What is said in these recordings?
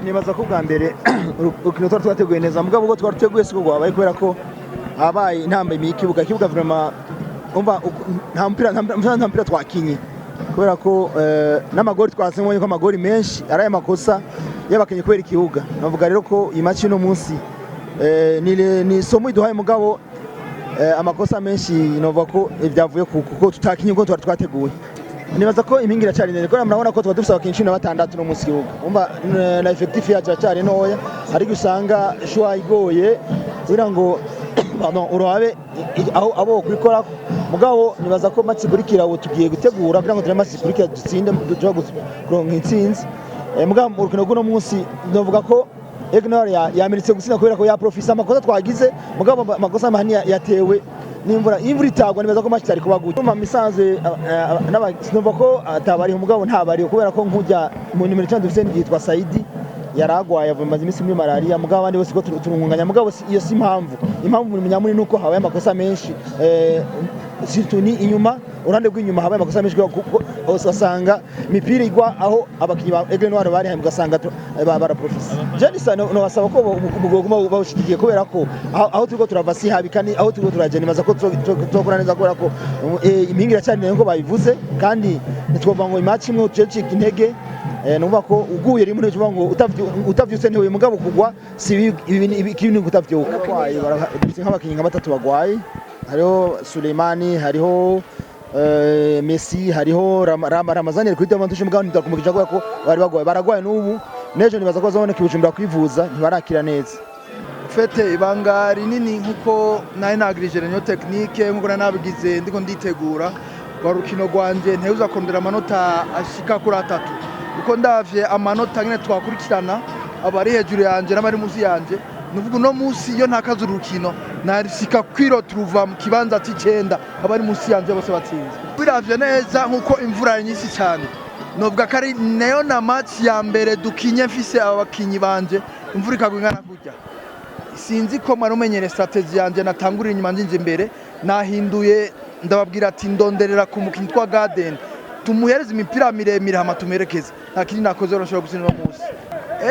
nibaza ko bwa mbere urukino twateguye neza mugabo ubwo twateguye siko gwabaye kubera ko habaye intambwe ikibuga vraiment umva nta mpira twakinye kubera ko n'amagori twasengwe ko amagori menshi araye makosa yabakenye kubera ikibuga navuga rero ko iyi match no munsi ni somo iduhaye mugabo amakosa menshi novuga ko byavuye kuko tutakinye ko twateguye nibaza ko impingi iracari ndende ko murabona ko tuba dufite abakinyi 16 no munsi kibuga umva na effective yacu iracari ntoya ariko usanga shwa igoye kugira ngo urabe aho abo kwikora mugabo nibaza ko match ikurikira ubu tugiye gutegura kugira ngo turi match ikurikira dutsinde dushobora kuronka intsinzi mugabo urukino rw'uno munsi ndavuga ko Aigle noir yamiritse gutsinda kubera ko ya profisa amakosa twagize mugabo amakosa mahani yatewe nimvura itagwa nibaza ko match ari kuba gute mu misanze n'abasinova ko atabari umugabo ntabari kubera ko nkujya mu numero 5 dufite yitwa Saidi yaragwaye avumaze imisi muri malaria mugabo abandi bose ko turungunganya mugabo iyo si impamvu mu munyamuri nuko habaye amakosa menshi situni inyuma urande rw'inyuma habaye amakosa menshi kuko usanga mipira igwa aho abakinyi ba Aigle noir bari hamwe gasanga bara professor Jenisa no basaba ko bugoma bawushikiye kubera ko aho turiko turava si habikani aho turiko turagenda maza ko tokora neza kubera ko impingira cyane ngo bayivuze kandi nitwova ngo imatch imwe ucecika intege numva ko uguye rimwe cyo ngo utavyuse ntewe mugabo kugwa si ibintu gutavyuka kwaye barafite nk'abakinyi nka batatu bagwaye hariho Suleimani hariho Messi hariho Ramazani ari kwita mantushe mugabo ndakumukije ko bari bagwaye baragwaye n'ubu nejo nibaza ko bazabona kibujumbura kwivuza ntibarakira neza fete ibanga rinini nkuko naye nagrije renyo technique nkuko nabigize ndiko nditegura warukino gwanje nteuza kondera amanota ashika kuri 3 uko ndavye amanota nyine twakurikirana abari hejuru yanje n'abari muzi yanje nuvuga no musi yo ntakaza urukino narisika kwiro turuva mu kibanza c'icenda abari musi yanje bose batsinze biravye neza nkuko imvura nyinshi cyane novuga kari nayo na match ya mbere dukinye mfise abakinyi banje imvura ikagwingana kujya sinzi ko marumenyere strategy yanje natangurira inyuma njinje imbere nahinduye ndababwira ati ndonderera ku mukinyi twa Garden tumuhereza imipira miremire hama tumerekeza nta kindi nakoze ronshobora gusinira munsi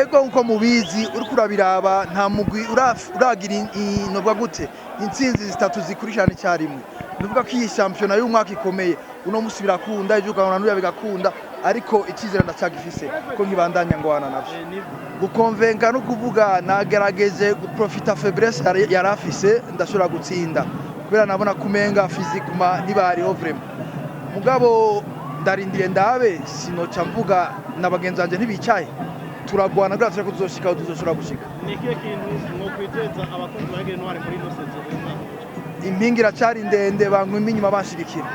ego nko mubizi uri kurabiraba nta mugwi uragira novuga gute intsinzi zitatu zikurikirana cyarimwe nuvuga ko iyi championnat y'umwaka ikomeye uno musubira kunda ejo ukabona n'uya bigakunda ariko ikizera ndacagifise ko nkibandanya ngwana navyo gukonvenga no kuvuga nagerageje guprofita faiblesse yarafise ndashobora gutsinda kubera nabona kumenga physiquement ntibariho vraiment mugabo ndarindire ndabe sinoca mvuga nabagenzanje ntibicaye turagwana gratse ko tuzoshika tuzoshora gushika nikiye kintu ngo kwiteza abakunzi ba Aigle noir muri no sezo impingira cyari ndende bangwe inyuma bashigikira